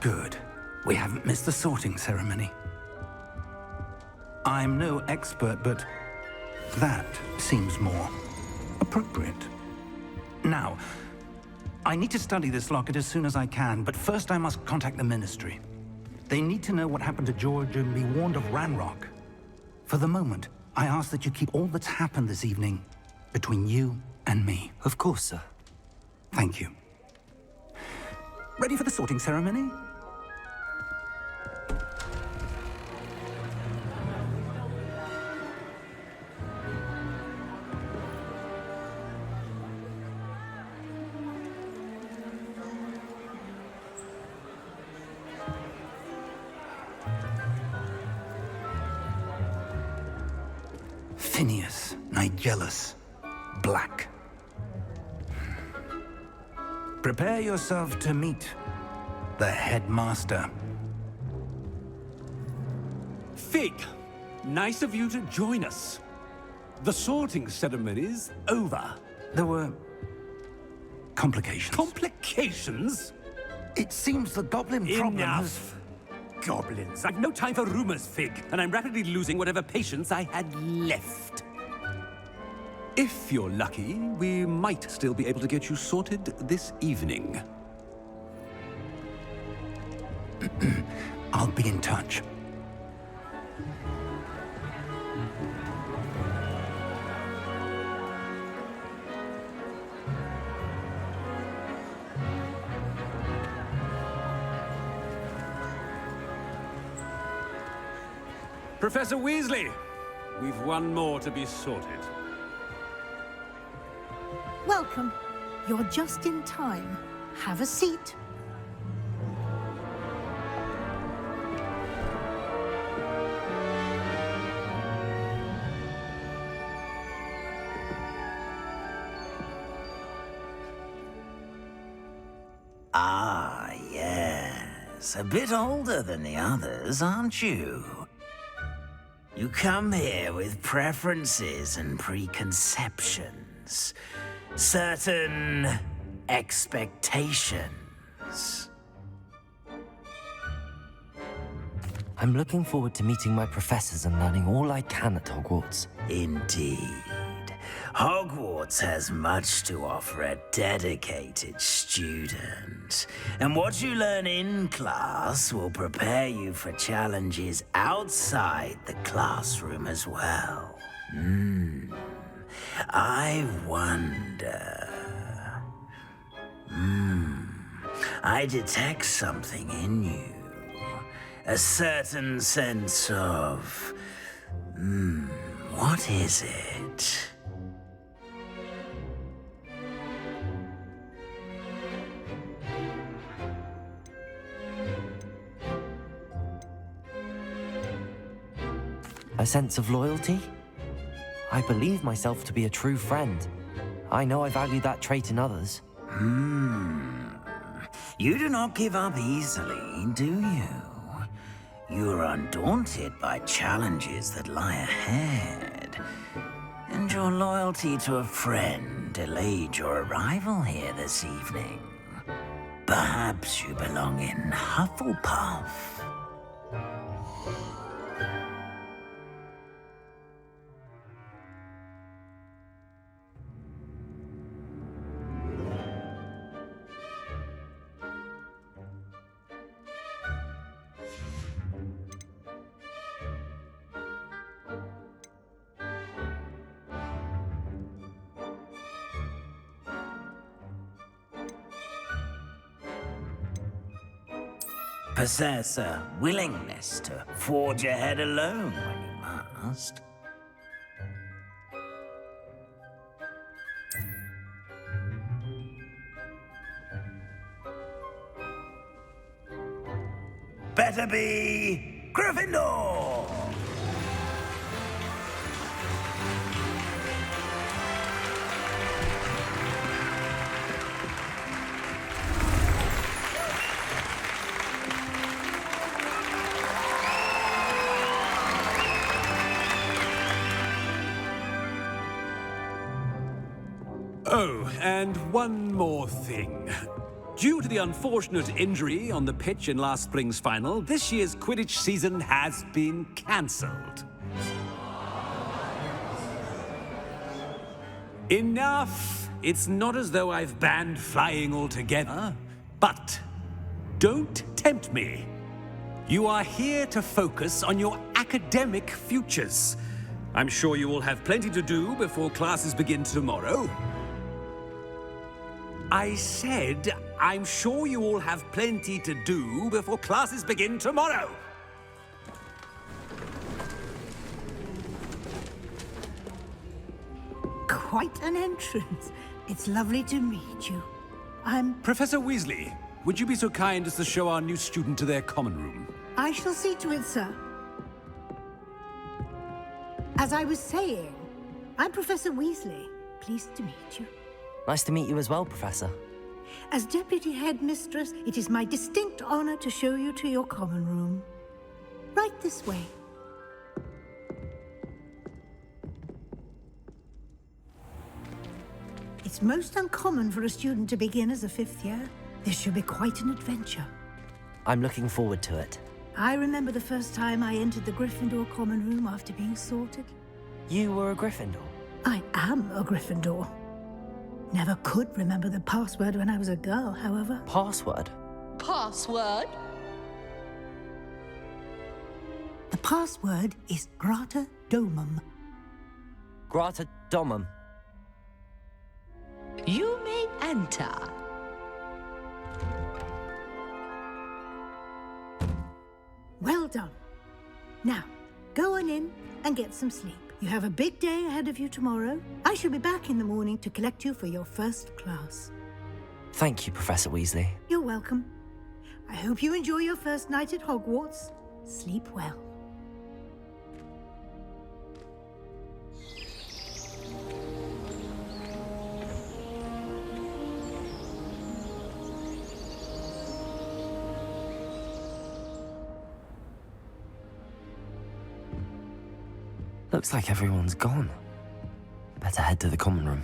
Good. We haven't missed the sorting ceremony. I'm no expert, but that seems more appropriate. Now, I need to study this locket as soon as I can, but first I must contact the Ministry. They need to know what happened to George and be warned of Ranrock. For the moment, I ask that you keep all that's happened this evening between you and me. Of course, sir. Thank you. Ready for the sorting ceremony? Phineas, Nigellus, Black. Prepare yourself to meet the headmaster. Fig, nice of you to join us. The sorting ceremony's over. There were complications. Complications? It seems the goblin problem has... Enough! Goblins. I've no time for rumors, Fig, and I'm rapidly losing whatever patience I had left. If you're lucky, we might still be able to get you sorted this evening. I'll be in touch. Professor Weasley, we've one more to be sorted. Welcome. You're just in time. Have a seat. Ah, yes. A bit older than the others, aren't you? You come here with preferences and preconceptions. Certain expectations. I'm looking forward to meeting my professors and learning all I can at Hogwarts. Indeed. Hogwarts has much to offer a dedicated student. And what you learn in class will prepare you for challenges outside the classroom as well. I wonder... I detect something in you. A certain sense of... what is it? A sense of loyalty? I believe myself to be a true friend. I know I value that trait in others. You do not give up easily, do you? You are undaunted by challenges that lie ahead. And your loyalty to a friend delayed your arrival here this evening. Perhaps you belong in Hufflepuff. Possess a willingness to forge ahead alone when you must. Better be Gryffindor! Oh, and one more thing. Due to the unfortunate injury on the pitch in last spring's final, this year's Quidditch season has been cancelled. Enough! It's not as though I've banned flying altogether, but don't tempt me. You are here to focus on your academic futures. I'm sure you will have plenty to do before classes begin tomorrow. I said, I'm sure you all have plenty to do before classes begin tomorrow. Quite an entrance. It's lovely to meet you. Professor Weasley, would you be so kind as to show our new student to their common room? I shall see to it, sir. As I was saying, I'm Professor Weasley. Pleased to meet you. Nice to meet you as well, Professor. As Deputy Headmistress, it is my distinct honor to show you to your common room. Right this way. It's most uncommon for a student to begin as a fifth year. This should be quite an adventure. I'm looking forward to it. I remember the first time I entered the Gryffindor common room after being sorted. You were a Gryffindor? I am a Gryffindor. Never could remember the password when I was a girl, however. Password? Password? The password is Grata Domum. Grata Domum. You may enter. Well done. Now, go on in and get some sleep. You have a big day ahead of you tomorrow. I shall be back in the morning to collect you for your first class. Thank you, Professor Weasley. You're welcome. I hope you enjoy your first night at Hogwarts. Sleep well. Looks like everyone's gone. Better head to the common room.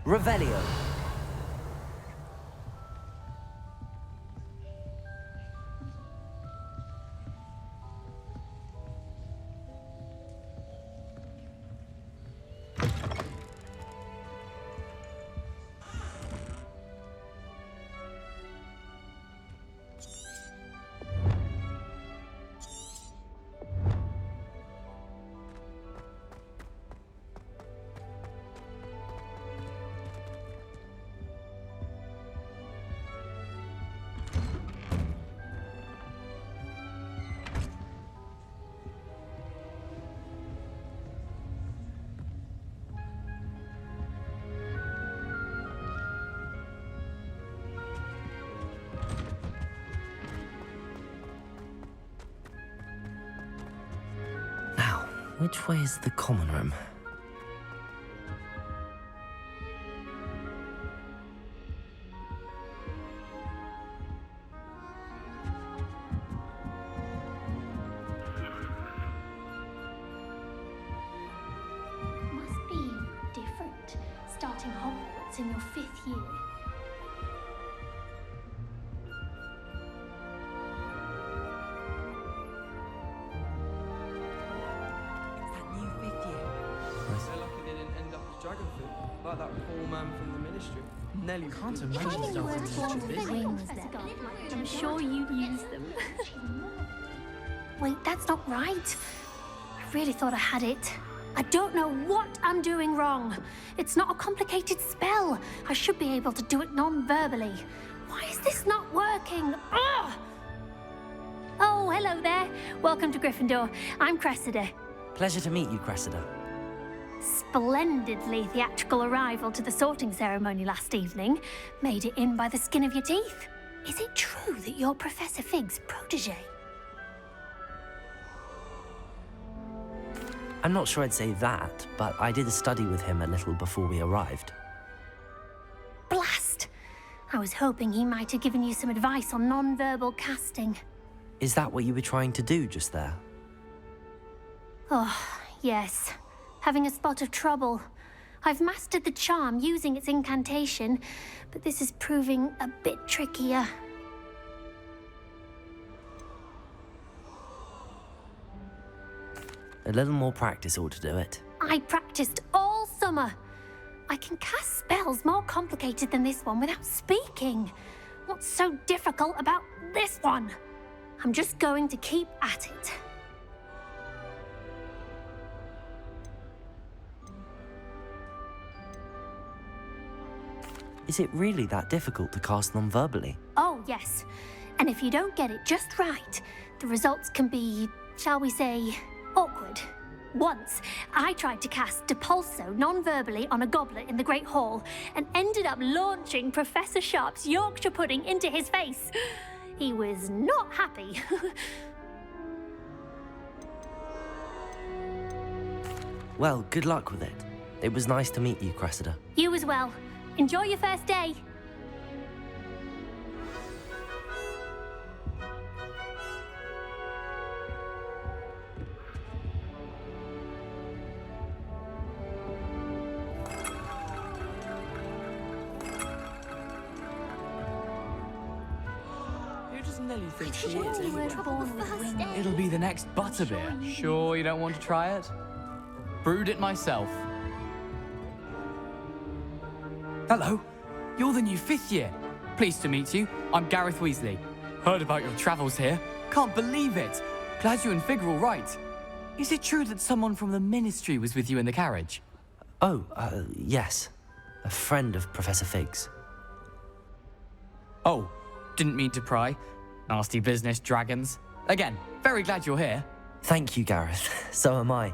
Revelio. Which way is the common room? Must be different, starting Hogwarts in your 5th year. Like that poor man from the ministry. Nelly Can't imagine Tiny words form with wings there. I'm sure you've used them. Wait, that's not right. I really thought I had it. I don't know what I'm doing wrong. It's not a complicated spell. I should be able to do it non-verbally. Why is this not working? Ugh! Oh, hello there. Welcome to Gryffindor. I'm Cressida. Pleasure to meet you, Cressida. Splendidly theatrical arrival to the sorting ceremony last evening. Made it in by the skin of your teeth. Is it true that you're Professor Fig's protege? I'm not sure I'd say that, but I did study with him a little before we arrived. Blast! I was hoping he might have given you some advice on non-verbal casting. Is that what you were trying to do just there? Oh, yes. Having a spot of trouble. I've mastered the charm using its incantation, but this is proving a bit trickier. A little more practice ought to do it. I practiced all summer. I can cast spells more complicated than this one without speaking. What's so difficult about this one? I'm just going to keep at it. Is it really that difficult to cast non-verbally? Oh, yes. And if you don't get it just right, the results can be, shall we say, awkward. Once, I tried to cast Depulso non-verbally on a goblet in the Great Hall and ended up launching Professor Sharp's Yorkshire pudding into his face. He was not happy. Well, good luck with it. It was nice to meet you, Cressida. You as well. Enjoy your first day. Who does Nelly think she is? You were born with wings. It'll be the next butterbeer. Sure you don't want to try it? Brewed it myself. Hello, you're the new 5th year. Pleased to meet you. I'm Gareth Weasley. Heard about your travels here. Can't believe it. Glad you and Fig are all right. Is it true that someone from the Ministry was with you in the carriage? Oh, yes. A friend of Professor Fig's. Oh, didn't mean to pry. Nasty business, dragons. Again, very glad you're here. Thank you, Gareth. So am I.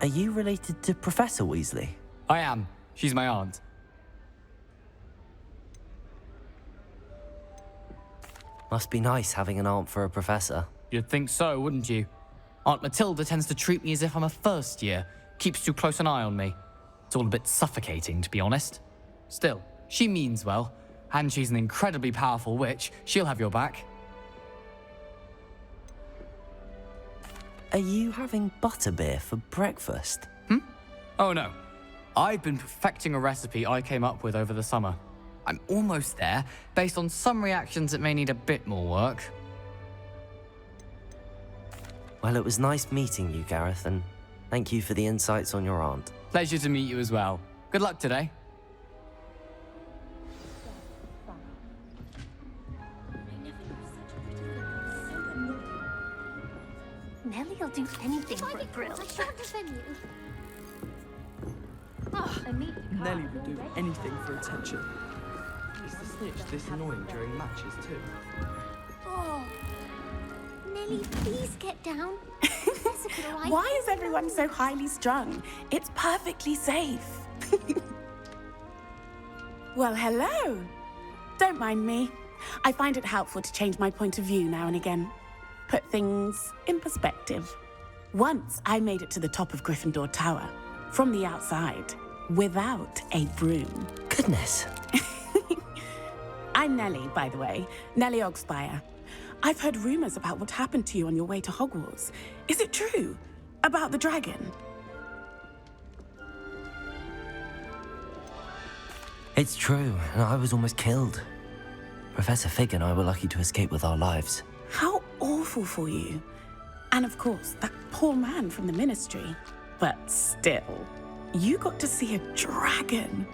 Are you related to Professor Weasley? I am. She's my aunt. Must be nice having an aunt for a professor. You'd think so, wouldn't you? Aunt Matilda tends to treat me as if I'm a first year. Keeps too close an eye on me. It's all a bit suffocating, to be honest. Still, she means well. And she's an incredibly powerful witch. She'll have your back. Are you having butterbeer for breakfast? Oh no. I've been perfecting a recipe I came up with over the summer. I'm almost there, based on some reactions that may need a bit more work. Well, it was nice meeting you, Gareth, and thank you for the insights on your aunt. Pleasure to meet you as well. Good luck today. Nellie'll do anything for a thrill. Nelly will do anything for attention. Is the snitch this annoying during matches too? Oh, Nellie, please get down. Why is everyone so highly strung? It's perfectly safe. Well, hello. Don't mind me. I find it helpful to change my point of view now and again. Put things in perspective. Once I made it to the top of Gryffindor Tower, from the outside, without a broom. Goodness. I'm Nellie, by the way. Nellie Ogspire. I've heard rumors about what happened to you on your way to Hogwarts. Is it true? About the dragon? It's true, and I was almost killed. Professor Fig and I were lucky to escape with our lives. How awful for you. And of course, that poor man from the Ministry. But still, you got to see a dragon.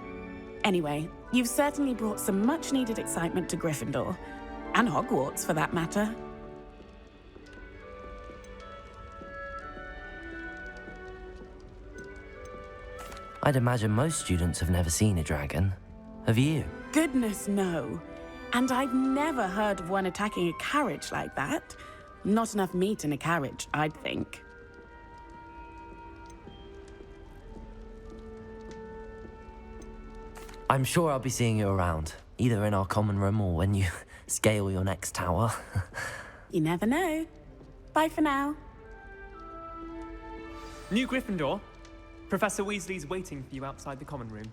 Anyway, you've certainly brought some much-needed excitement to Gryffindor. And Hogwarts, for that matter. I'd imagine most students have never seen a dragon. Have you? Goodness, no. And I've never heard of one attacking a carriage like that. Not enough meat in a carriage, I'd think. I'm sure I'll be seeing you around, either in our common room or when you scale your next tower. You never know. Bye for now. New Gryffindor. Professor Weasley's waiting for you outside the common room.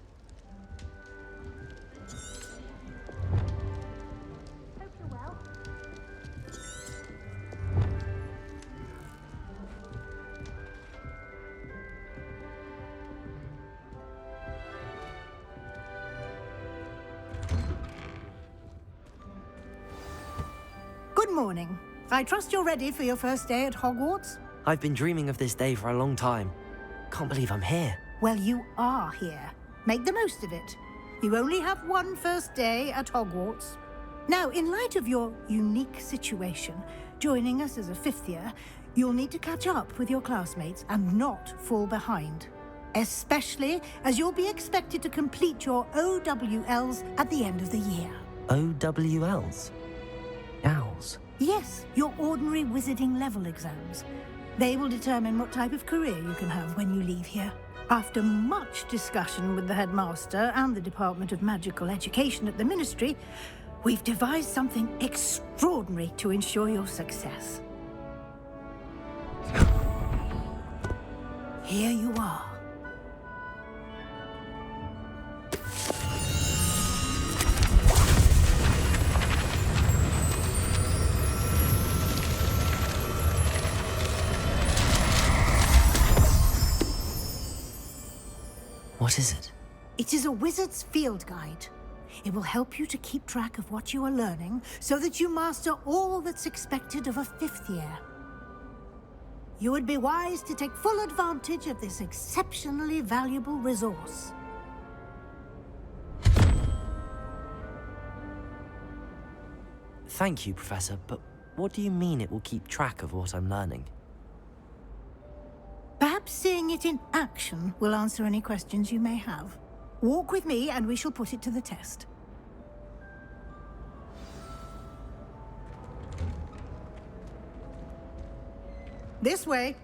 Good morning. I trust you're ready for your first day at Hogwarts? I've been dreaming of this day for a long time. Can't believe I'm here. Well, you are here. Make the most of it. You only have one first day at Hogwarts. Now, in light of your unique situation, joining us as a fifth year, you'll need to catch up with your classmates and not fall behind. Especially as you'll be expected to complete your OWLs at the end of the year. OWLs? Owls? Yes, your ordinary wizarding level exams. They will determine what type of career you can have when you leave here. After much discussion with the headmaster and the Department of Magical Education at the Ministry, we've devised something extraordinary to ensure your success. Here you are. What is it? It is a wizard's field guide. It will help you to keep track of what you are learning so that you master all that's expected of a fifth year. You would be wise to take full advantage of this exceptionally valuable resource. Thank you, Professor, but what do you mean it will keep track of what I'm learning? Perhaps seeing it in action will answer any questions you may have. Walk with me and we shall put it to the test. This way.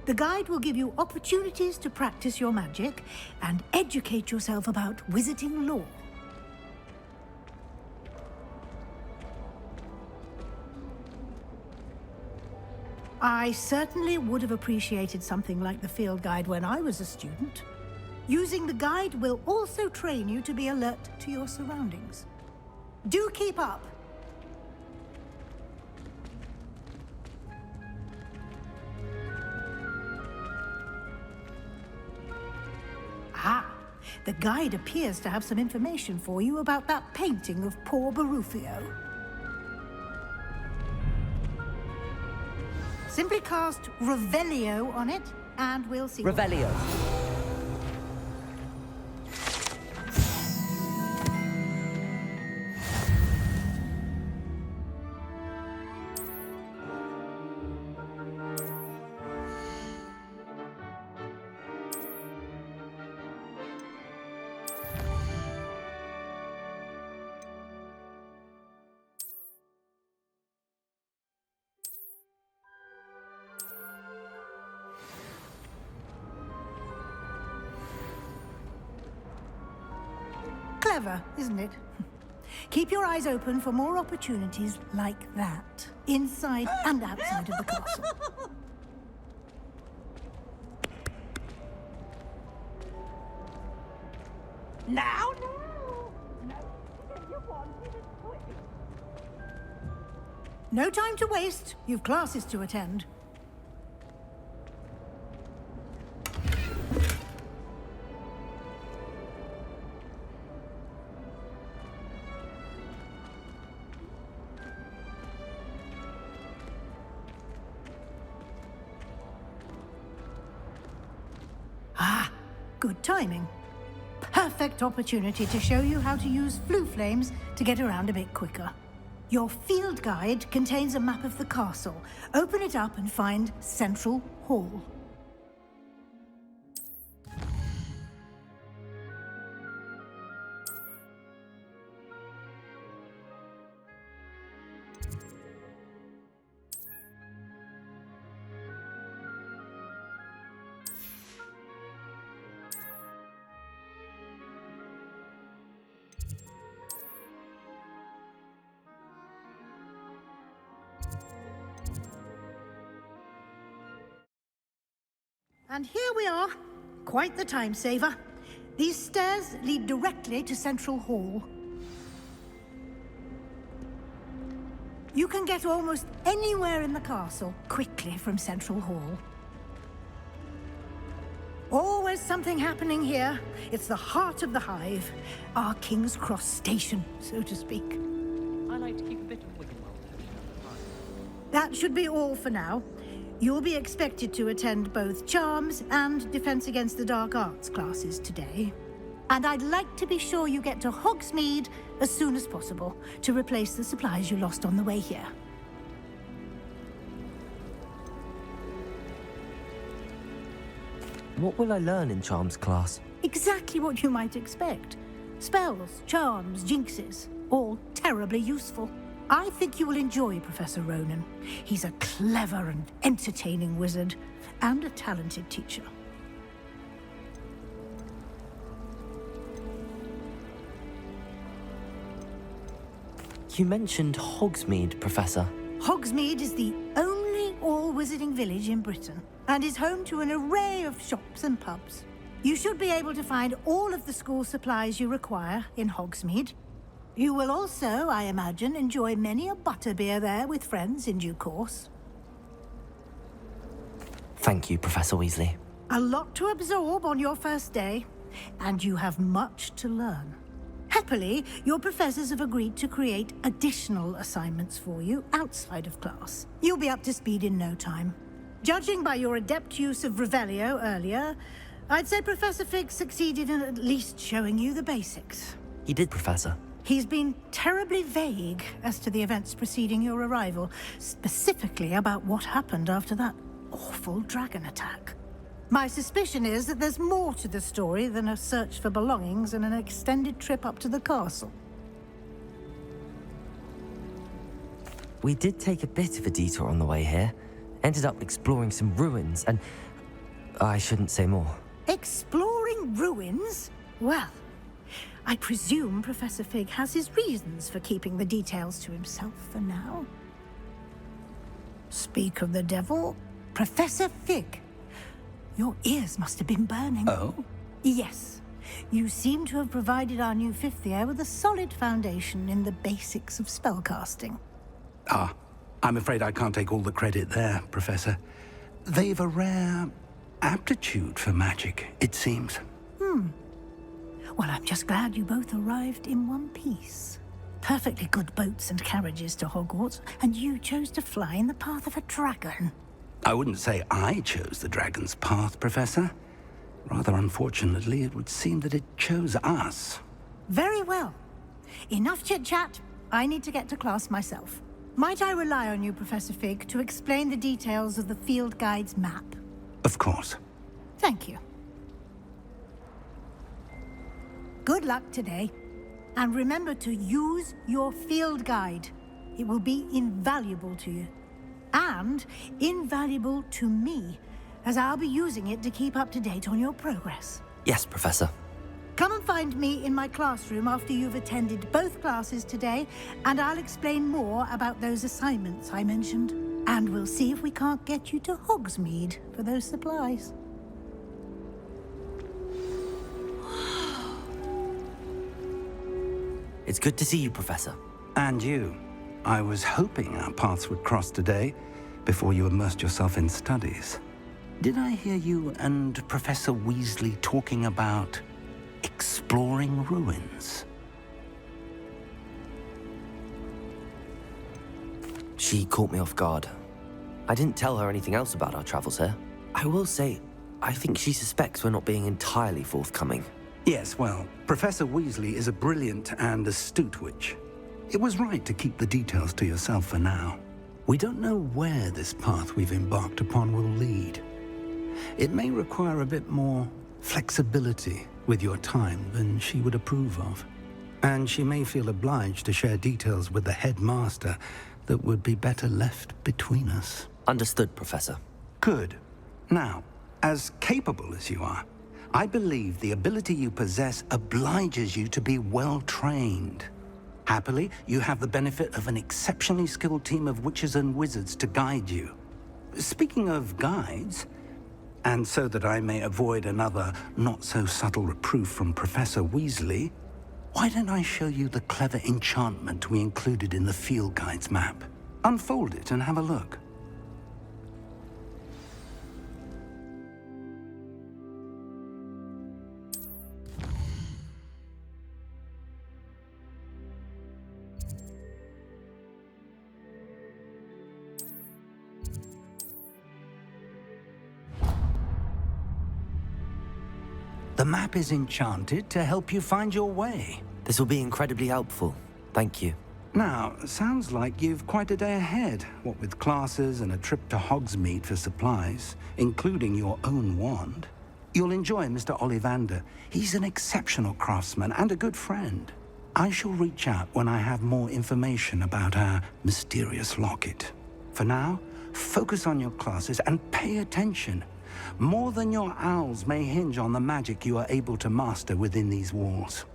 The guide will give you opportunities to practice your magic and educate yourself about wizarding lore. I certainly would have appreciated something like the field guide when I was a student. Using the guide will also train you to be alert to your surroundings. Do keep up! Ah, the guide appears to have some information for you about that painting of poor Barufio. Simply cast Revelio on it, and we'll see. Revelio. Clever, isn't it? Keep your eyes open for more opportunities like that, inside and outside of the castle. Now, no time to waste. You've classes to attend. Good timing. Perfect opportunity to show you how to use flue flames to get around a bit quicker. Your field guide contains a map of the castle. Open it up and find Central Hall. And here we are. Quite the time saver. These stairs lead directly to Central Hall. You can get almost anywhere in the castle quickly from Central Hall. Always something happening here. It's the heart of the hive. Our King's Cross station, so to speak. I like to keep a bit of wiggle room. That should be all for now. You'll be expected to attend both Charms and Defense Against the Dark Arts classes today. And I'd like to be sure you get to Hogsmeade as soon as possible to replace the supplies you lost on the way here. What will I learn in Charms class? Exactly what you might expect. Spells, charms, jinxes, all terribly useful. I think you will enjoy Professor Ronan. He's a clever and entertaining wizard, and a talented teacher. You mentioned Hogsmeade, Professor. Hogsmeade is the only all-wizarding village in Britain, and is home to an array of shops and pubs. You should be able to find all of the school supplies you require in Hogsmeade. You will also, I imagine, enjoy many a butterbeer there with friends in due course. Thank you, Professor Weasley. A lot to absorb on your first day, and you have much to learn. Happily, your professors have agreed to create additional assignments for you outside of class. You'll be up to speed in no time. Judging by your adept use of Revelio earlier, I'd say Professor Fig succeeded in at least showing you the basics. He did, Professor. He's been terribly vague as to the events preceding your arrival, specifically about what happened after that awful dragon attack. My suspicion is that there's more to the story than a search for belongings and an extended trip up to the castle. We did take a bit of a detour on the way here. Ended up exploring some ruins and... I shouldn't say more. Exploring ruins? Well, I presume Professor Fig has his reasons for keeping the details to himself for now. Speak of the devil, Professor Fig. Your ears must have been burning. Oh? Yes. You seem to have provided our new fifth year with a solid foundation in the basics of spellcasting. Ah, I'm afraid I can't take all the credit there, Professor. They've a rare aptitude for magic, it seems. Well, I'm just glad you both arrived in one piece. Perfectly good boats and carriages to Hogwarts, and you chose to fly in the path of a dragon. I wouldn't say I chose the dragon's path, Professor. Rather unfortunately, it would seem that it chose us. Very well. Enough chit-chat. I need to get to class myself. Might I rely on you, Professor Fig, to explain the details of the field guide's map? Of course. Thank you. Good luck today. And remember to use your field guide. It will be invaluable to you. And invaluable to me, as I'll be using it to keep up to date on your progress. Yes, Professor. Come and find me in my classroom after you've attended both classes today, and I'll explain more about those assignments I mentioned. And we'll see if we can't get you to Hogsmeade for those supplies. It's good to see you, Professor. And you. I was hoping our paths would cross today, before you immersed yourself in studies. Did I hear you and Professor Weasley talking about exploring ruins? She caught me off guard. I didn't tell her anything else about our travels here. I will say, I think she suspects we're not being entirely forthcoming. Yes, well, Professor Weasley is a brilliant and astute witch. It was right to keep the details to yourself for now. We don't know where this path we've embarked upon will lead. It may require a bit more flexibility with your time than she would approve of. And she may feel obliged to share details with the headmaster that would be better left between us. Understood, Professor. Good. Now, as capable as you are, I believe the ability you possess obliges you to be well-trained. Happily, you have the benefit of an exceptionally skilled team of witches and wizards to guide you. Speaking of guides, and so that I may avoid another not-so-subtle reproof from Professor Weasley, why don't I show you the clever enchantment we included in the field guide's map? Unfold it and have a look. The map is enchanted to help you find your way. This will be incredibly helpful. Thank you. Now, sounds like you've quite a day ahead, what with classes and a trip to Hogsmeade for supplies, including your own wand. You'll enjoy Mr. Ollivander. He's an exceptional craftsman and a good friend. I shall reach out when I have more information about our mysterious locket. For now, focus on your classes and pay attention. More than your owls may hinge on the magic you are able to master within these walls.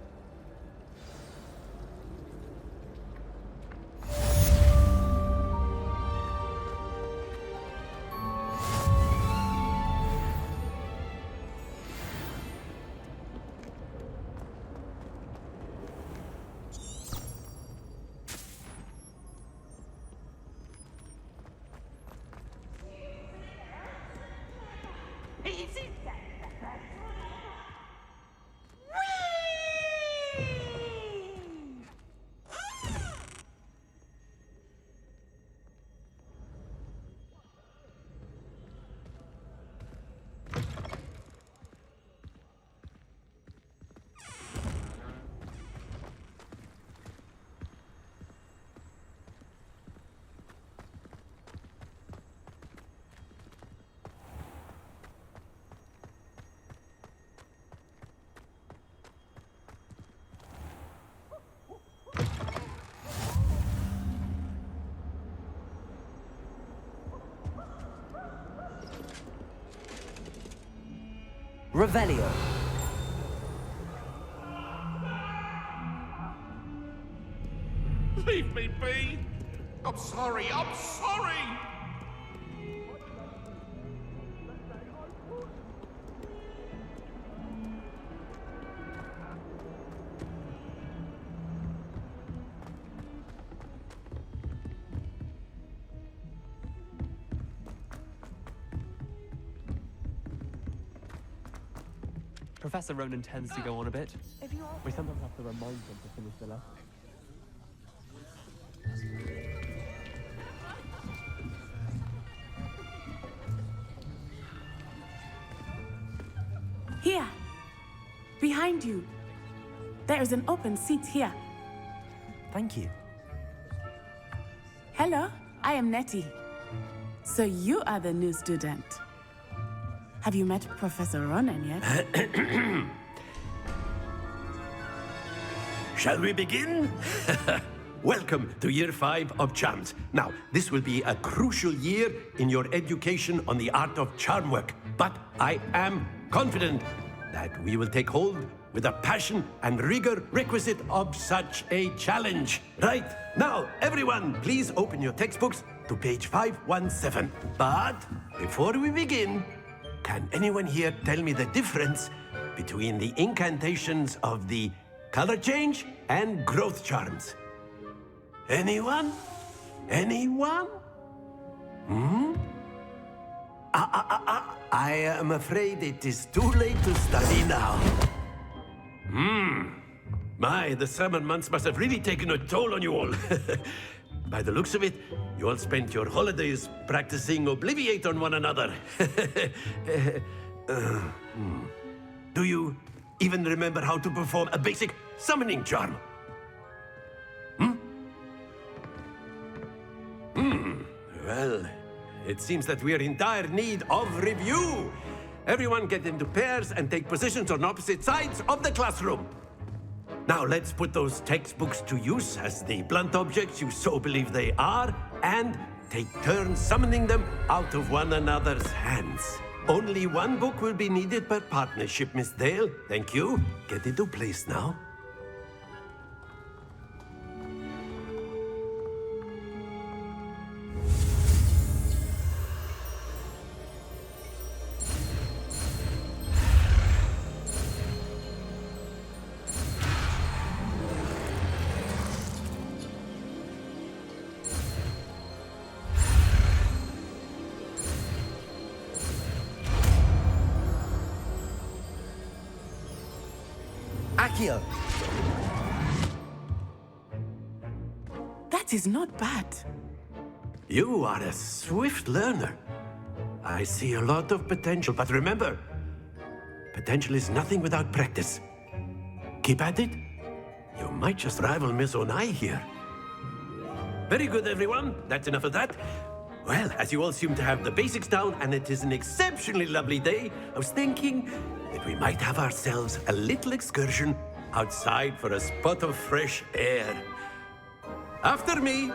Revelio. Leave me be! I'm sorry, I'm sorry! Professor Ronan tends to go on a bit. We sometimes have to remind him to finish the lesson. Here. Behind you. There is an open seat here. Thank you. Hello, I am Nettie. So you are the new student. Have you met Professor Ronan yet? Shall we begin? Welcome to Year 5 of Charms. Now, this will be a crucial year in your education on the art of charm work, but I am confident that we will take hold with the passion and rigor requisite of such a challenge. Right, now, everyone, please open your textbooks to page 517. But before we begin, can anyone here tell me the difference between the incantations of the color change and growth charms? Anyone? Anyone? I am afraid it is too late to study now. My, the summer months must have really taken a toll on you all. By the looks of it, you all spent your holidays practicing Obliviate on one another. Do you even remember how to perform a basic summoning charm? Well, it seems that we are in dire need of review. Everyone get into pairs and take positions on opposite sides of the classroom. Now let's put those textbooks to use as the blunt objects you so believe they are, and take turns summoning them out of one another's hands. Only one book will be needed per partnership, Miss Dale. Thank you. Get into place now. Accio. That is not bad. You are a swift learner. I see a lot of potential, but remember, Potential is nothing without practice. Keep at it. You might just rival Miss Onai here. Very good, everyone. That's enough of that. Well, as you all seem to have the basics down, and it is an exceptionally lovely day, I was thinking that we might have ourselves a little excursion outside for a spot of fresh air. After me.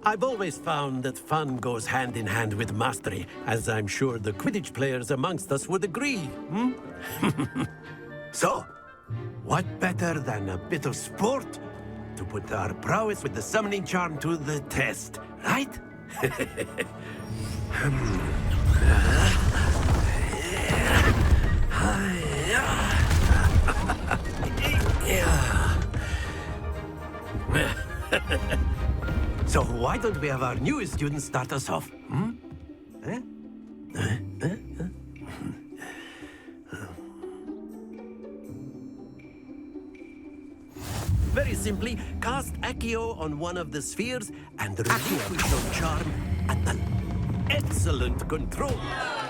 I've always found that fun goes hand in hand with mastery, as I'm sure the Quidditch players amongst us would agree. So, what better than a bit of sport to put our prowess with the summoning charm to the test, right? So why don't we have our newest student start us off? Very simply, cast Accio on one of the spheres and relinquish your charm at the excellent control.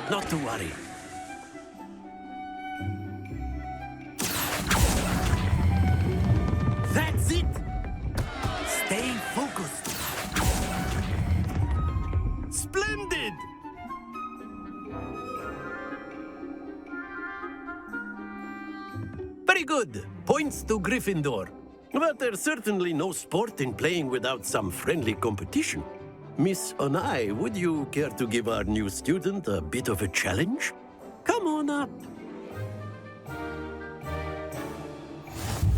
Not to worry. That's it! Stay focused. Splendid! Very good. Points to Gryffindor. But there's certainly no sport in playing without some friendly competition. Miss Onai, would you care to give our new student a bit of a challenge? Come on up.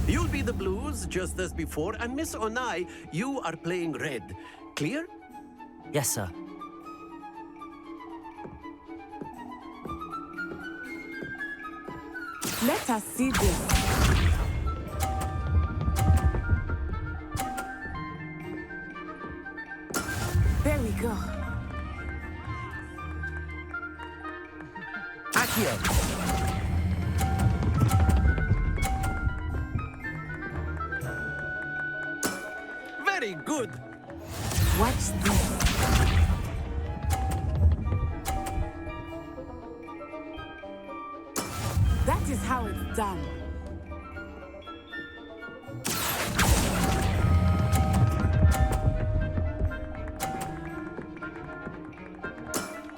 You'll be the blues, just as before, and Miss Onai, you are playing red. Clear? Yes, sir. Let us see this. There we go. Accio! Very good. Watch this. That is how it's done.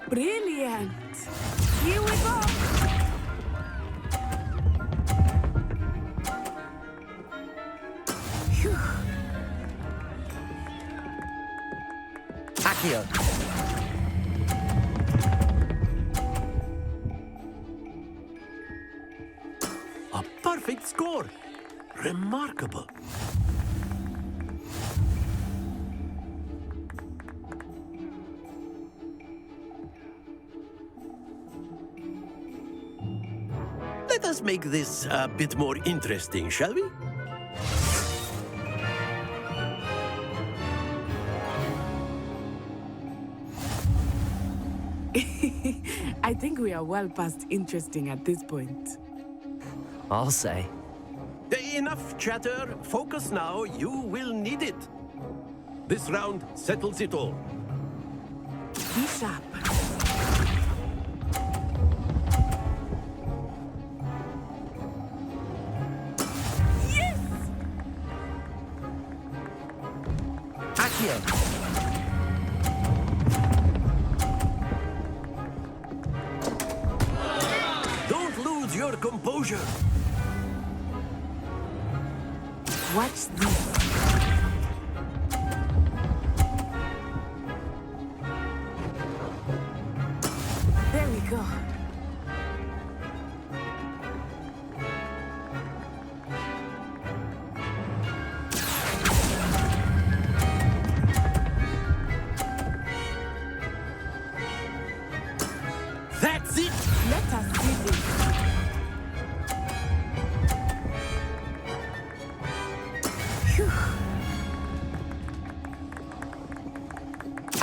Brilliant! Here we go! Phew. Accio! A perfect score. Remarkable. Let us make this a bit more interesting, shall we? I think we are well past interesting at this point. I'll say. Enough chatter. Focus now. You will need it. This round settles it all. Be sharp. Yes! Accio! Don't lose your composure. Watch this. There we go. That's it. Let us see this. Phew.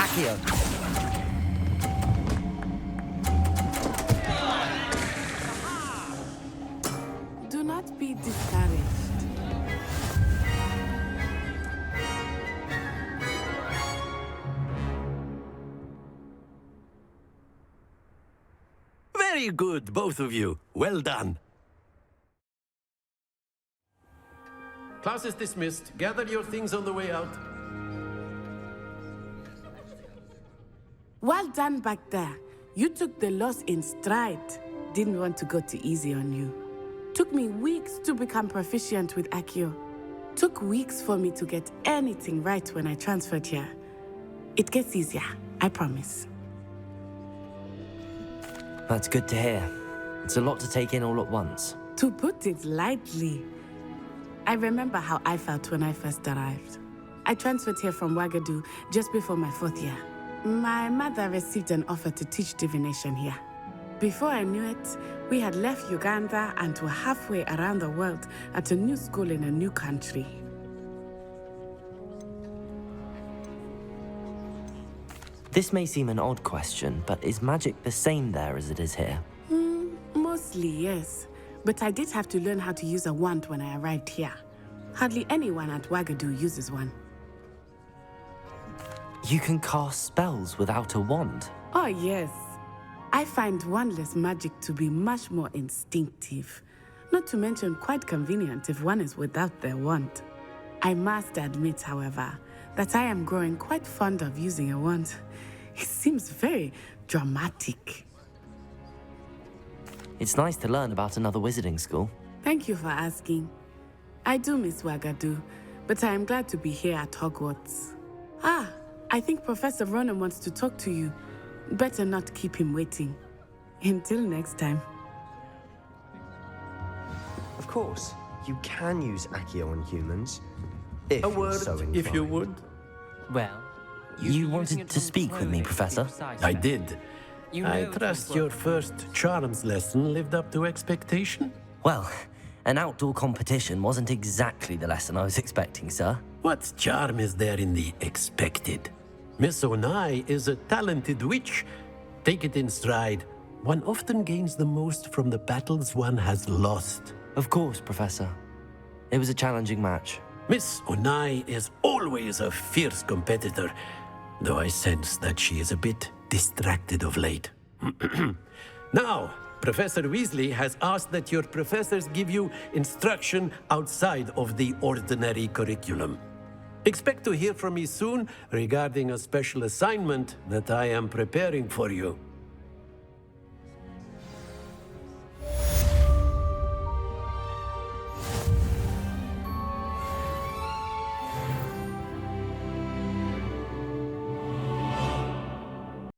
Accio! Do not be discouraged. Very good, both of you. Well done. Class is dismissed. Gather your things on the way out. Well done back there. You took the loss in stride. Didn't want to go too easy on you. Took me weeks to become proficient with Accio. Took weeks for me to get anything right when I transferred here. It gets easier, I promise. That's good to hear. It's a lot to take in all at once. To put it lightly, I remember how I felt when I first arrived. I transferred here from Wagadu just before my 4th year. My mother received an offer to teach divination here. Before I knew it, we had left Uganda and were halfway around the world at a new school in a new country. This may seem an odd question, but is magic the same there as it is here? Mostly, yes. But I did have to learn how to use a wand when I arrived here. Hardly anyone at Wagadu uses one. You can cast spells without a wand? Oh, yes. I find wandless magic to be much more instinctive. Not to mention quite convenient if one is without their wand. I must admit, however, that I am growing quite fond of using a wand. It seems very dramatic. It's nice to learn about another wizarding school. Thank you for asking. I do miss Wagadu, but I am glad to be here at Hogwarts. I think Professor Ronan wants to talk to you. Better not keep him waiting. Until next time. Of course, you can use Accio on humans. If A you're word, so inclined. if you would. Well, You wanted to speak with me, Professor? I did. I trust your first charms lesson lived up to expectation. Well, an outdoor competition wasn't exactly the lesson I was expecting, sir. What charm is there in the expected? Miss Onai is a talented witch. Take it in stride. One often gains the most from the battles one has lost. Of course, Professor. It was a challenging match. Miss Onai is always a fierce competitor, though I sense that she is a bit distracted of late. Now, Professor Weasley has asked that your professors give you instruction outside of the ordinary curriculum. Expect to hear from me soon regarding a special assignment that I am preparing for you.